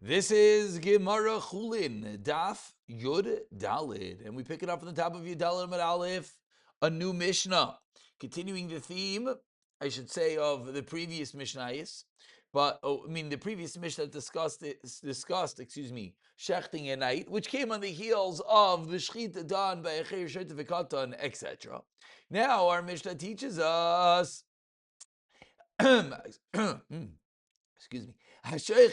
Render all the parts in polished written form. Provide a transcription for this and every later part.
This is Gemara Chulin, Daf Yud Dalid, and we pick it up from the top of Yud Dalid Amud Aleph, a new Mishnah, continuing the theme, I should say, of the previous Mishnayos. But the previous Mishnah discussed, shechting at night, which came on the heels of the shechita done by a cheir certificatan, etc. Now our Mishnah teaches us. Excuse me. If someone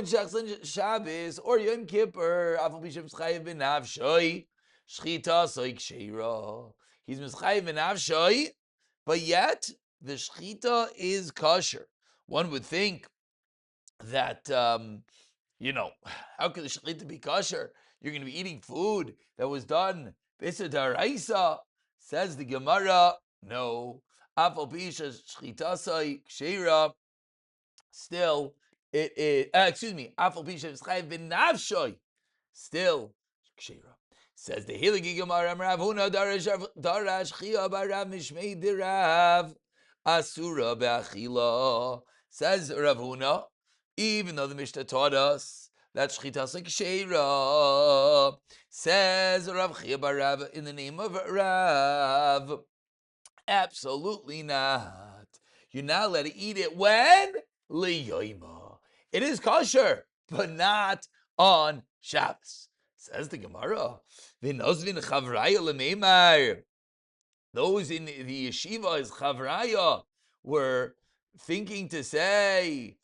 shechs on Shabbos or Yom Kippur, he's mischayev b'nafshay, but yet the shchita is kosher. One would think that how can the shchita be kosher? You're going to be eating food that was done b'isa daraisa. Says the Gemara, no. Still, it is. Still, kshira. Says the Hiligi Gemara, Rav Huna darash chia barav mishmei dirav asura be'achila. Says Rav Huna, even though the Mishnah taught us that shchitas kshira, says Rav Chia barav in the name of Rav. Absolutely not. You're not allowed to eat it when? Liyoima. It is kosher, but not on Shabbos. Says the Gemara. Those in the yeshiva as chavraya were thinking to say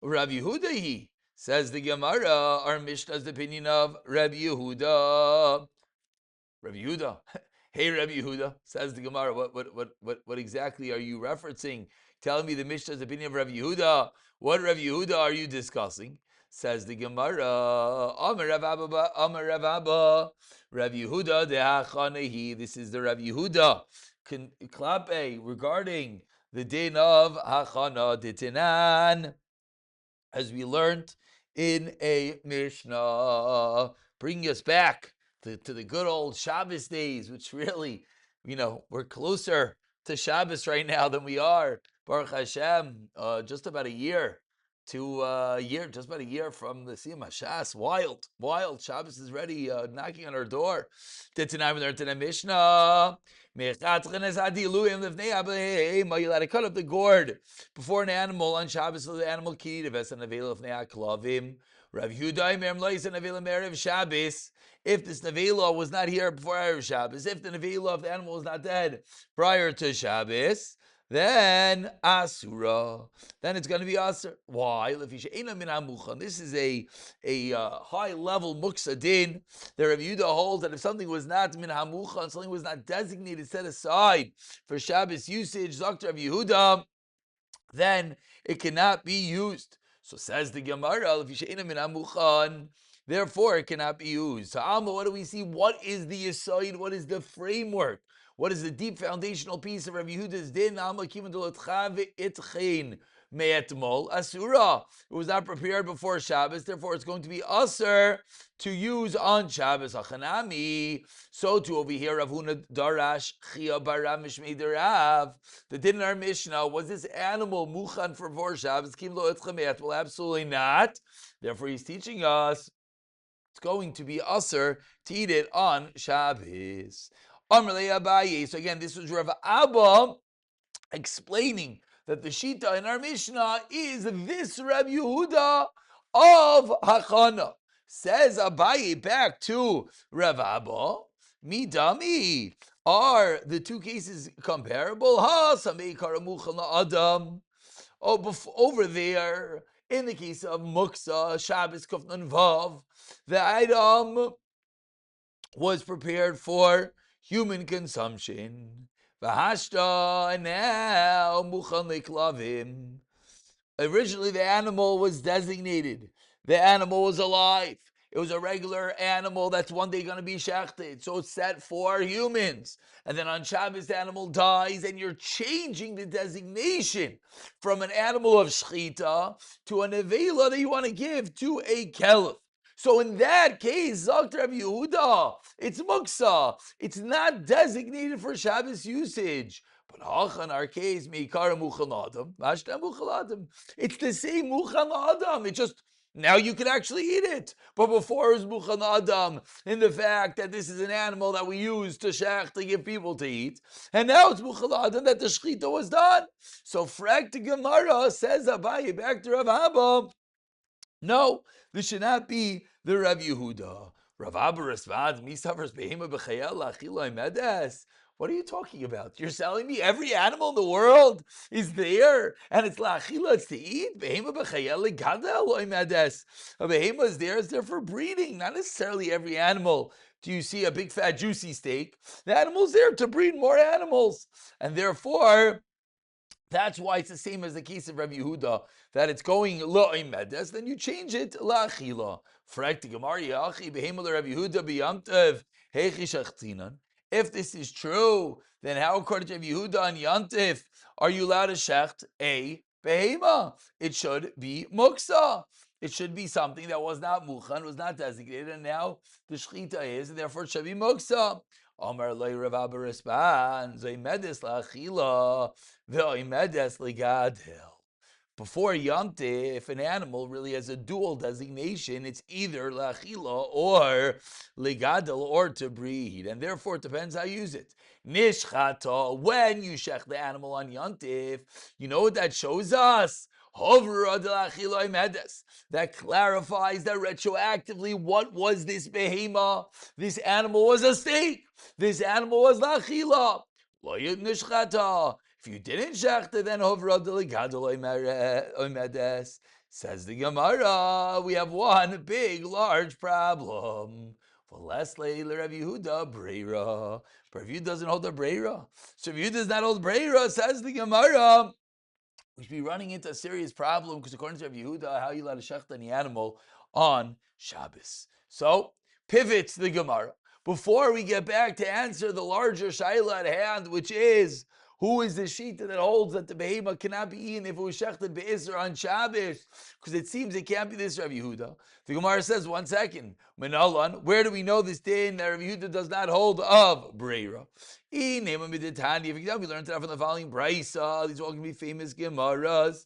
Rabbi Yehuda. Says the Gemara, our Mishnah's opinion of Rabbi Yehuda. Rabbi Yehuda. Hey, Rabbi Yehuda, says the Gemara, what exactly are you referencing? Tell me the Mishnah's opinion of Rabbi Yehuda. What Rabbi Yehuda are you discussing? Says the Gemara, Amar Rav Abba, Rabbi Yehuda de'achanehi. This is the Rabbi Yehuda klape regarding the din of hachana ditinan, as we learned in a Mishnah. Bring us back to the good old Shabbos days, which really, we're closer to Shabbos right now than we are, Baruch Hashem, just about a year from the Siyam HaShas. Wild. Shabbos is ready, knocking on our door. Tonight with our Mishnah. You're allowed to cut up the gourd before an animal on Shabbos, so the animal can eat it. Rav Yehuda Imer Mlois and Nevela Merev Shabbos. If this Nevela was not here before Erev Shabbos, if the Nevela of the animal was not dead prior to Shabbos, then Asura. Then it's going to be Asur. Why? This is a high level muksa din. The Rav Yehuda holds that if something was not min hamuchan, something was not designated, set aside for Shabbos usage, Dr. Rav Yehuda, then it cannot be used. So says the Gemara, therefore it cannot be used. So Alma, what do we see? What is the yisoid? What is the framework? What is the deep foundational piece of Rav Yehuda's din? Alma me'etmol asura. It was not prepared before Shabbos, therefore it's going to be asur to use on Shabbos. Achanami. So to over here, Rav Huna darash chia barav mishmei derav. The din in our Mishnah was this animal muchan for Shabbos. Kim lo etchamet. Well, absolutely not. Therefore, he's teaching us it's going to be asur to eat it on Shabbos. Amar le Abaye. So again, this was Rav Abba explaining that the Shita in our Mishnah is this Rabbi Yehuda of Hachana. Says Abaye back to Rav Abba, Midami. Are the two cases comparable? Samei karamuchal Adam. Over there, in the case of Muksa, Shabbos Kufnan Vav, the item was prepared for human consumption. V'hashta, and now muchan leklavim. Originally, the animal was designated. The animal was alive. It was a regular animal that's one day going to be shechted. So it's set for humans. And then on Shabbos, the animal dies, and you're changing the designation from an animal of shechita to a nevela that you want to give to a kelef. So in that case, Dr. Rabbi Yehuda, it's muksa. It's not designated for Shabbos usage. But in our case, meikara muchal adam, mashta muchal adam. It's the same muchal adam. It just now you can actually eat it. But before it was muchal adam in the fact that this is an animal that we use to shech to give people to eat, and now it's muchal adam that the shechita was done. So frag to Gemara says Abaye back to Rav Abba. No, this should not be the Rav Yehuda. Rav Abba responds, "Mi suffers behema b'chayel la'achila medes." What are you talking about? You're telling me every animal in the world is there and it's la'achila, it's to eat? Behema b'chayel legadel medes. A behema is there for breeding, not necessarily every animal. Do you see a big fat juicy steak? The animal's there to breed more animals, and therefore that's why it's the same as the case of Rabbi Yehuda, that it's going lo'imedes, then you change it la'achila. If this is true, then how according to Rabbi Yehuda on Yantif are you allowed to shecht a behema? It should be muksa. It should be something that was not muchan, was not designated, and now the shechita is, and therefore it should be muksa. Amar loy Rav Abba responds, "Oimedes la'achila, ve'oimedes legadel." Before Yamte, if an animal really has a dual designation, it's either la'achila or legadel or to breed, and therefore it depends how you use it. Nishchata, when you shech the animal on Yantif, you know what that shows us? That clarifies that retroactively what was this behema? This animal was a steak. This animal was la'achila. If you didn't shechte, then says the Gemara, we have one big, large problem. Rav Yehuda doesn't hold the breira. So if Yehuda does not hold breira, says the Gemara, we should be running into a serious problem because according to Rav Yehuda, how you let a shecht any animal on Shabbos? So pivots the Gemara. Before we get back to answer the larger shaila at hand, which is who is the shita that holds that the behema cannot be eaten if it was shechted be'isr on Shabbos? Because it seems it can't be this Rav Yehuda. The Gemara says, 1 second, Menalan, where do we know this din that Rav Yehuda does not hold of breira? We learned it out from the following brisa. These are all going to be famous Gemaras.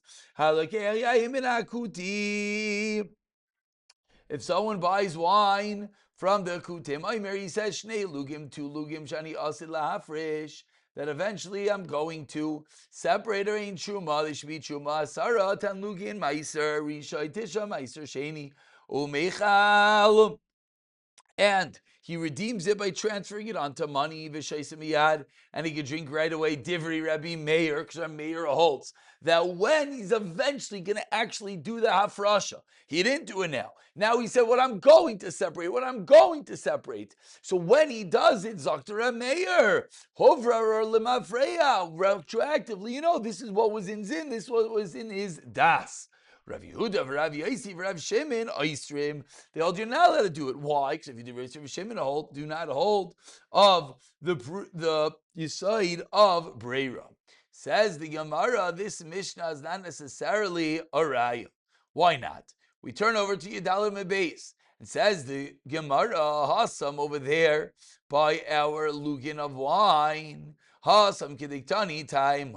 If someone buys wine from the kutim, he says, Shnei lugim, 2 lugim, shani asid lahafresh, that eventually I'm going to separate or in truma. They should be truma asara, 10 lugin, meiser, rishai tisha, meiser, sheni, umechal. And he redeems it by transferring it onto money, and he could drink right away. Divri Rabbi Meir, because Rabbi Meir holds that when he's eventually going to actually do the hafrasha, he didn't do it now. Now he said, what I'm going to separate. So when he does it, Zakta Rabbi Meir, Hovra or Lemafreya, retroactively, this is what was in Zin, this is what was in his Das. Rav Yehuda, Rav Yossi, Rav Shimon, Oisrim, they all do not allowed to do it. Why? Because if you do Rav Shimon do not hold of the Yisoid of Breira. Says the Gemara, this Mishnah is not necessarily a raya. Why not? We turn over to Yedalim Beis. It says the Gemara, Hasam over there by our lugin of wine. Hasam Kidiktani time.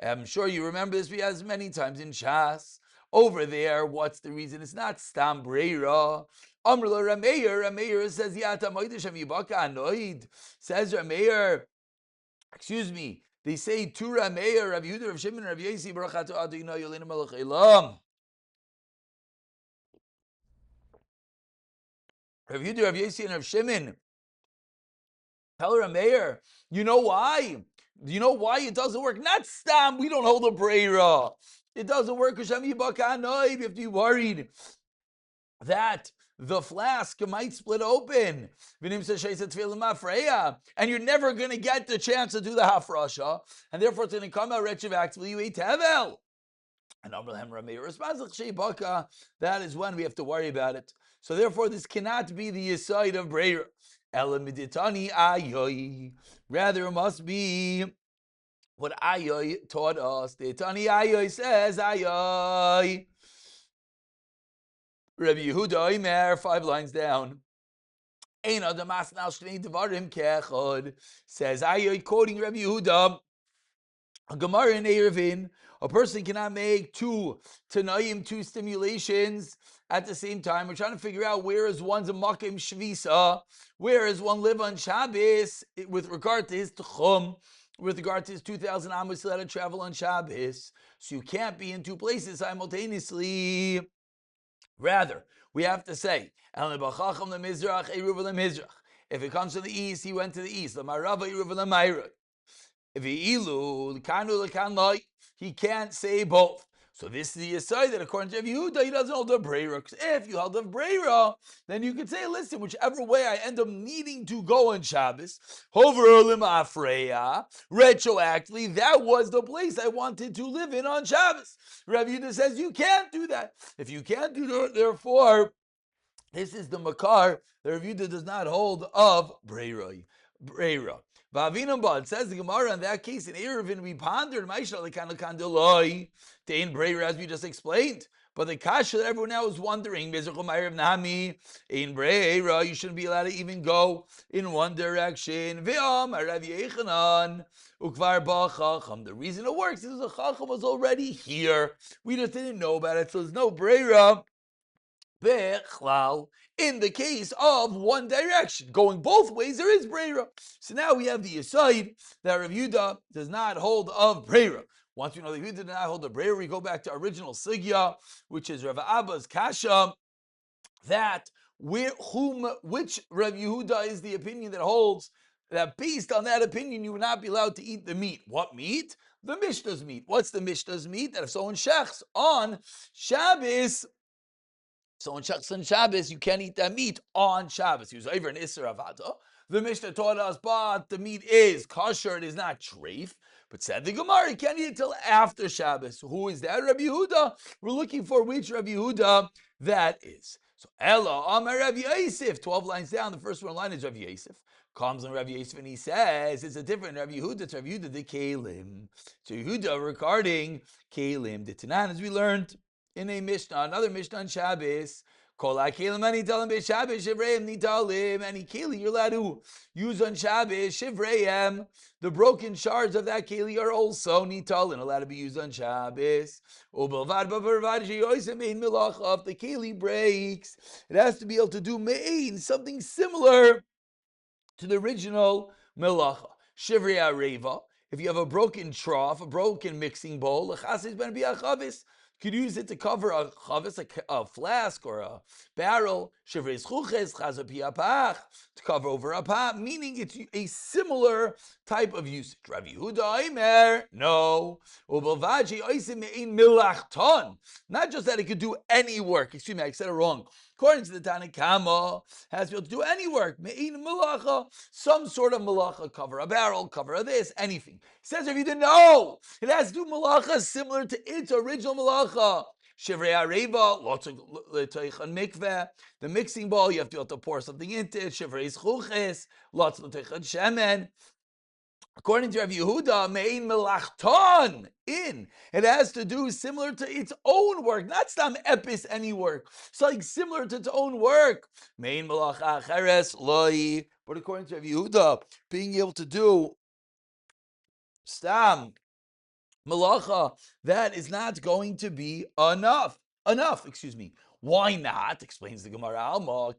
I'm sure you remember this, we have many times in Shas. Over there, what's the reason? It's not Stam Breira. Amrla Rameir says, Yata Moidishav Yibaka Anoid. Says Rameir, excuse me, they say to Rameir, Rav Yehuda, Rav Shimon, Rav Yossi, Barachatu Adonai Yolinu Melech Elam. Rav Yehuda, Rav Yossi, and Rav Shimon tell Rameir, you know why? You know why it doesn't work? Not Stam, we don't hold a Breira. It doesn't work because you have to be worried that the flask might split open. And you're never going to get the chance to do the hafrasha. And therefore it's going to come out retroactively. You ate tevel. And Abraham Rameir responds, that is when we have to worry about it. So therefore this cannot be the yisaid of breira. Rather it must be what Ayoy taught us. The Tani Ayoy says, Ayoy. Rabbi Yehuda Omer, 5 lines down. Ein adam asnal shnei devarim kechod. Says Ayoy, quoting Rabbi Yehuda. a Gemara in Erevin, a person cannot make two Tanaim, two stimulations at the same time. We're trying to figure out where is one's a Makim Shvisa, where is one live on Shabbos with regard to his Tchum, with regard to his 2,000 Amos, still had to travel on Shabbos. So you can't be in two places simultaneously. Rather, we have to say, if it comes to the east, he went to the east. If he can't say both. So this is the aside that according to Rabbi Yehuda, he doesn't hold the Breira. If you hold the Breira, then you could say, listen, whichever way I end up needing to go on Shabbos, retroactively, that was the place I wanted to live in on Shabbos. Rabbi Yehuda says you can't do that. If you can't do that, therefore, this is the makar the Rabbi Yehuda does not hold of Breira. It says the Gemara in that case in Erevin we pondered to in Breira as we just explained. But the kasha that everyone now is wondering, in Breira, you shouldn't be allowed to even go in one direction. The reason it works is the Chacham was already here. We just didn't know about it, so there's no Breira. In the case of one direction, going both ways, there is Breira. So now we have the aside that Rav Yehuda does not hold of Breira. Once we know that Yehuda did not hold of Breira, we go back to original Sigya, which is Rav Abba's Kasha, that which Rav Yehuda is the opinion that holds that based on that opinion you would not be allowed to eat the meat. What meat? The Mishnah's meat. What's the Mishnah's meat? That if someone shechs on Shabbos, so on Shabbos, you can't eat that meat on Shabbos. He was over in Isser Avada. The Mishnah taught us, but the meat is kosher, it is not treif. But said the Gemara, you can't eat it till after Shabbos. Who is that? Rabbi Yehuda. We're looking for which Rabbi Yehuda that is. So Ella, Amar Rabbi Yosef. 12 lines down, the first one line is Rabbi Yosef. Comes on Rabbi Yosef and he says, it's a different Rabbi Yehuda. It's Rabbi Yehuda the Kalim. So Yehuda regarding Kalim. The Tanan, as we learned in a Mishnah, another Mishnah on Shabbos, any keli you're allowed to use on Shabbos, shivreim, the broken shards of that keli are also nitalin, allowed to be used on Shabbos. If the keli breaks, it has to be able to do me'in, something similar to the original melacha. Shivrei areva, if you have a broken trough, a broken mixing bowl, could use it to cover a chavis, a flask or a barrel, shivrei zchuches, chazapiapach, to cover over a pot, meaning it's a similar type of usage. Rav Yehuda Aimer, no. Ubelvaji oisim ein milachton. Not just that it could do any work. Excuse me, I said it wrong. According to the Tanakama, has to be able to do any work. Me'in malacha, some sort of malacha, cover a barrel, cover a this, anything. Says if you didn't know, it has to do malacha similar to its original malacha. Shivrei areva, lots of l'toichan mikveh. The mixing bowl, you have to be able to pour something into it. Shivrei zchuches, lots of l'toichan shemen. According to Rav Yehuda, mein melachton, in. It has to do similar to its own work, not stam epis any work. Something similar to its own work. Mein melacha acheres loi. But according to Rav Yehuda, being able to do stam melacha, that is not going to be enough. Why not? Explains the Gemara Alma.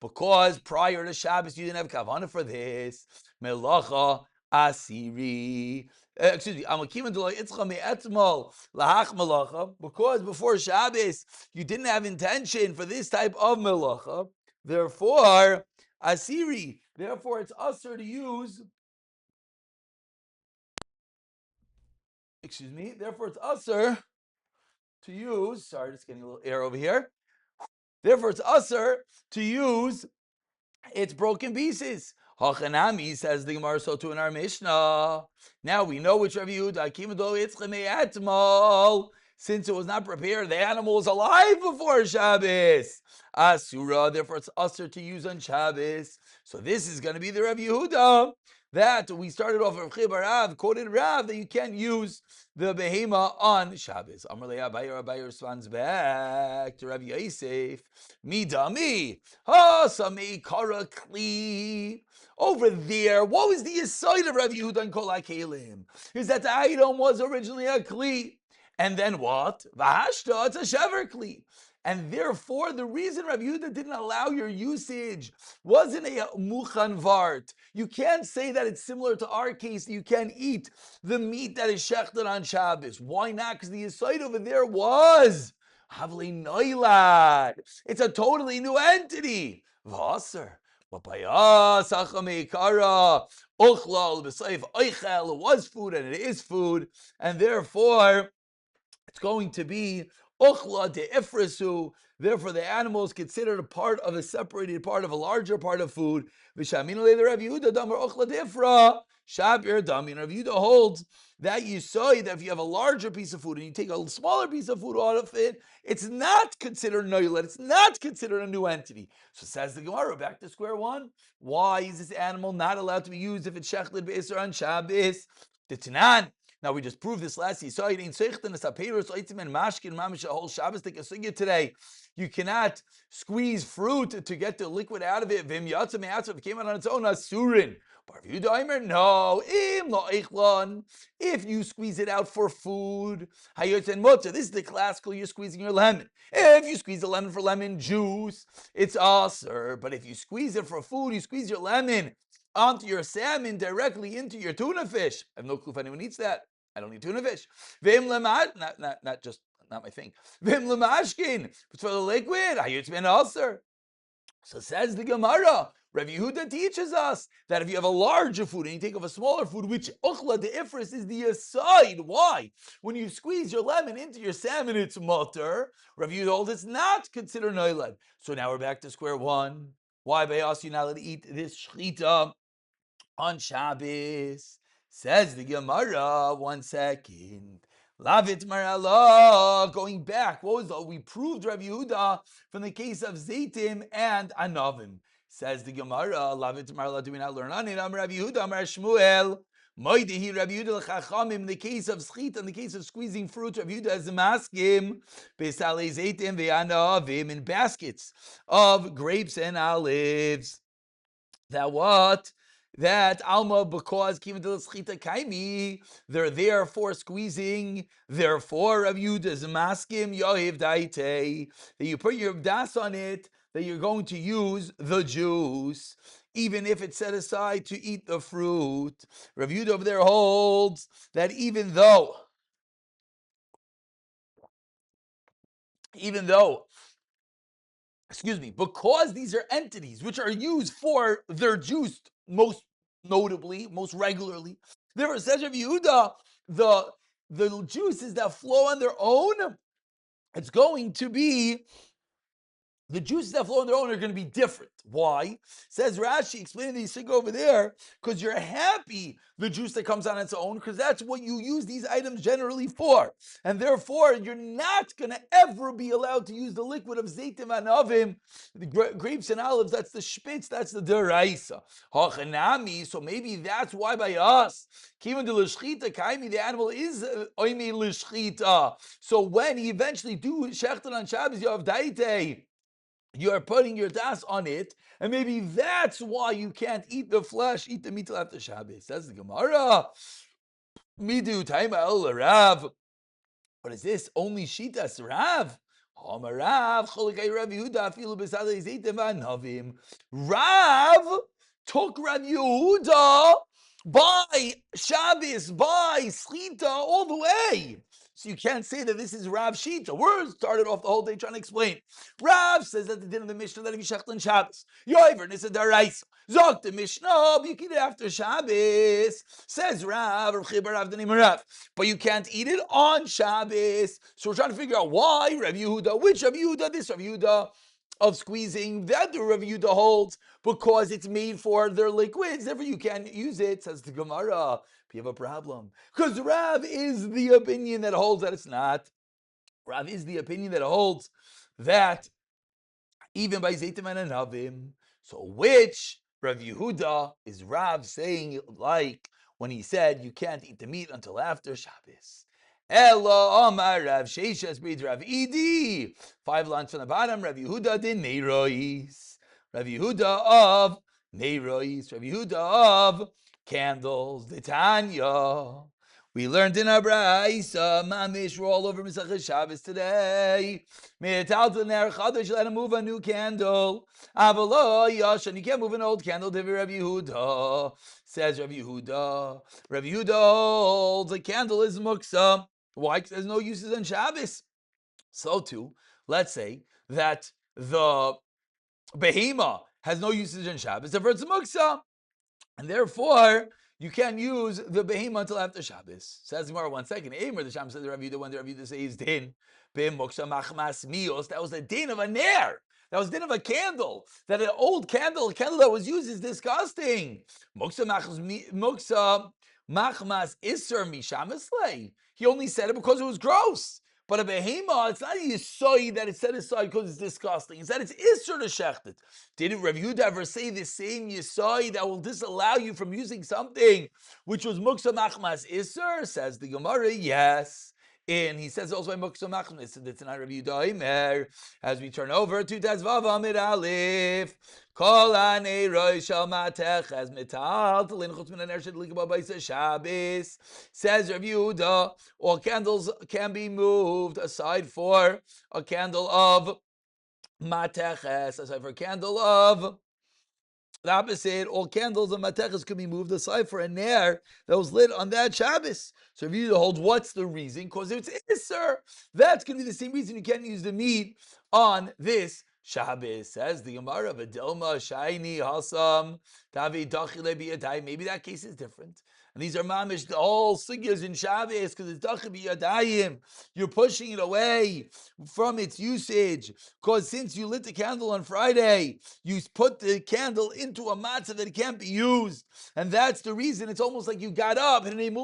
Because prior to Shabbos you didn't have kavanah for this. Melacha asiri. Because before Shabbos you didn't have intention for this type of melacha. Therefore, asiri. Therefore, it's usher to use. Therefore, it's usher to use, sorry, just getting a little air over here. Therefore, it's usher to use its broken pieces. Hachanami, says the Gemara, so too in our Mishnah. Now we know which Rav Yehuda, since it was not prepared, the animal was alive before Shabbos. Asura, therefore it's usher to use on Shabbos. So this is going to be the Rav Yehuda that we started off of Rav, quoted Rav, that you can't use the behema on Shabbos. Amar Abaye responds back to Rav Yosef, Midami, Samei Kara Kli. Over there, what was the aside of Rav Yehuda and Kol HaKelim? Is that the item was originally a Kli. And then what? Vahashta, it's a Shever Kli. And therefore, the reason Rav Yehuda didn't allow your usage wasn't a muchan vart. You can't say that it's similar to our case. You can't eat the meat that is shechted on Shabbos. Why not? Because the aside over there was havli noilad. It's a totally new entity. Vaser. But by us, achamei uchlal b'seif oichel, it was food and it is food, and therefore it's going to be uchla de ifrasu. Therefore, the animal is considered a part of a separated part of a larger part of food. V'shaminu le Rav Yehuda damar uchla de ifra shabir damin. Rav Yehuda holds that you say that if you have a larger piece of food and you take a smaller piece of food out of it, it's not considered noilet. It's not considered a new entity. So says the Gemara, back to square one. Why is this animal not allowed to be used if it's shechted be'isr on Shabbos? The Tanan. Now we just proved this last. So in mashkin whole Shabbos today. You cannot squeeze fruit to get the liquid out of it. Vim yatzim if it came out on its own, asurin. No, if you squeeze it out for food, this is the classical, you're squeezing your lemon. If you squeeze a lemon for lemon juice, it's aser. But if you squeeze it for food, you squeeze your lemon onto your salmon directly into your tuna fish. I have no clue if anyone eats that. I don't eat tuna fish. Not my thing. Vim lemashkin, for the liquid, it's been ulcer. So says the Gemara, Rav Yehuda teaches us that if you have a larger food and you take off a smaller food, which uchla de ifris is the aside. Why? When you squeeze your lemon into your salmon, it's mutter. Rav Yehuda holds it's not considered noilad. So now we're back to square one. Why by us you're not allowed to eat this shchita on Shabbos? Says the Gemara, 1 second. Lavit marala. Going back, what was that? We proved Rav Yehuda from the case of Zaitim and Anavim. Says the Gemara, Lavit marala. Do we not learn on it? Am Rav Yehuda, Amar Shmuel. Moidehi Rav Yehuda l'chachamim. In the case of schit, in the case of squeezing fruit, Rav Yehuda is a maskim. Beisalei Zaitim ve'anavim, in baskets of grapes and olives. That what? That alma, because kiven to l'schita kaimi, they're there for squeezing. Therefore, Rav Yehuda is maskim yohiv daite, that you put your das on it, that you're going to use the juice, even if it's set aside to eat the fruit. Rav Yehuda over there holds that even though because these are entities which are used for their juice most notably, most regularly. Therefore, says Rav Yehuda, the juices that flow on their own, it's going to be, the juices that flow on their own are going to be different. Why? Says Rashi, explaining the Yisig over there, because you're happy the juice that comes on its own, because that's what you use these items generally for. And therefore, you're not going to ever be allowed to use the liquid of Zaitim and Avim, the grapes and olives, that's the Spitz, that's the Deraisa. Hachanami, so maybe that's why by us, Kivan de L'Shchita, Kaimi, the animal is Oime L'Shchita. So when he eventually do Shechten on Shabbos, you have Daite, you are putting your das on it, and maybe that's why you can't eat the flesh, eat the meat till after Shabbos. That's the Gemara. Midu taima el Rav. What is this? Only shitas Rav. Rav took Rav Yehuda by Shabbos, by Schita, all the way. So you can't say that this is Rav Shita. We're started off the whole day trying to explain. Rav says that the din of the Mishnah that if you shecht on Shabbos, Yoiver is a daraisa. Zok the Mishnah, you can eat it after Shabbos. Says Rav, Rav the name of Rav, but you can't eat it on Shabbos. So we're trying to figure out why Rav Yehuda, which Rav Yehuda, this Rav Yehuda of squeezing, that the Rav Yehuda holds because it's made for their liquids, therefore you can't use it. Says the Gemara. You have a problem. Because Rav is the opinion that holds that it's not. Rav is the opinion that holds that even by Zaitim and Anavim, so which Rav Yehuda is Rav saying like when he said you can't eat the meat until after Shabbos. Ella Amar Rav Sheshes B'id Rav Idi. 5 lines from the bottom. Rav Yehuda de Neirois. Rav Yehuda of Neirois. Rav Yehuda of candles. The Tanya. We learned in our Braisa, Mamish, we're all over Mesachah Shabbos today. Me'etal to ner chadash, let him move a new candle. Avalo yashan, you can't move an old candle. Divi Rav Yehuda, says Rav Yehuda. Rav Yehuda holds a candle is muksa. Why? Because there's no uses on Shabbos. So too, let's say that the behema has no usage on Shabbos, therefore it's muksa. And therefore, you can't use the behemoth until after Shabbos. Says Gemara, 1 second. Eimer, the Sham says the Rav Yehuda, when the Rav Yehuda says din, b'muksa machmas mios, that was the din of a ner. That was the din of a candle. That an old candle, a candle that was used is disgusting. Muksa machmas iser mishameslei. He only said it because it was gross. But a behema, it's not a yisoy that it's set aside because it's disgusting. It's that it's isser to shechted. Didn't Rav Yehuda ever say the same yisoy that will disallow you from using something which was muksa machmas isser? Says the Gemara, yes. And he says also by muksa machmas, it's not Rav Yehuda Imer. As we turn over to Tazvav Amid Aleph, Kol anei roy shal matech as metal telin chutz min aner shedlik b'bayis Shabbos. Says Rav Yehuda, all candles can be moved aside for a candle of mateches, aside for a candle of the opposite. All candles of mateches can be moved aside for a ner that was lit on that Shabbos. So if you hold, what's the reason? Because it's Isser. That's going to be the same reason you can't use the meat on this Shabbos. Says the Gemara, V'delma shayni hasam tavi dachile biyadayim. Maybe that case is different. And these are mamish, the whole sugyas in Shabbos, because it's dachile biyadayim. You're pushing it away from its usage. Because since you lit the candle on Friday, you put the candle into a matzah that it can't be used. And that's the reason. It's almost like you got up, and I'm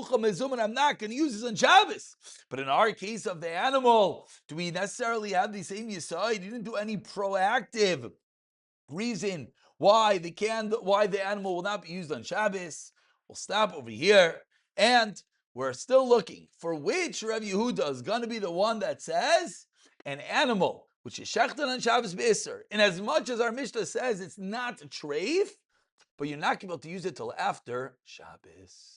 not going to use this on Shabbos. But in our case of the animal, do we necessarily have the same yesod? You didn't do any proactive reason why the animal will not be used on Shabbos. We'll stop over here, and we're still looking for which Rav Yehuda is going to be the one that says an animal which is shechted on Shabbos b'Isser. And as much as our Mishnah says it's not treif, but you're not able to use it till after Shabbos.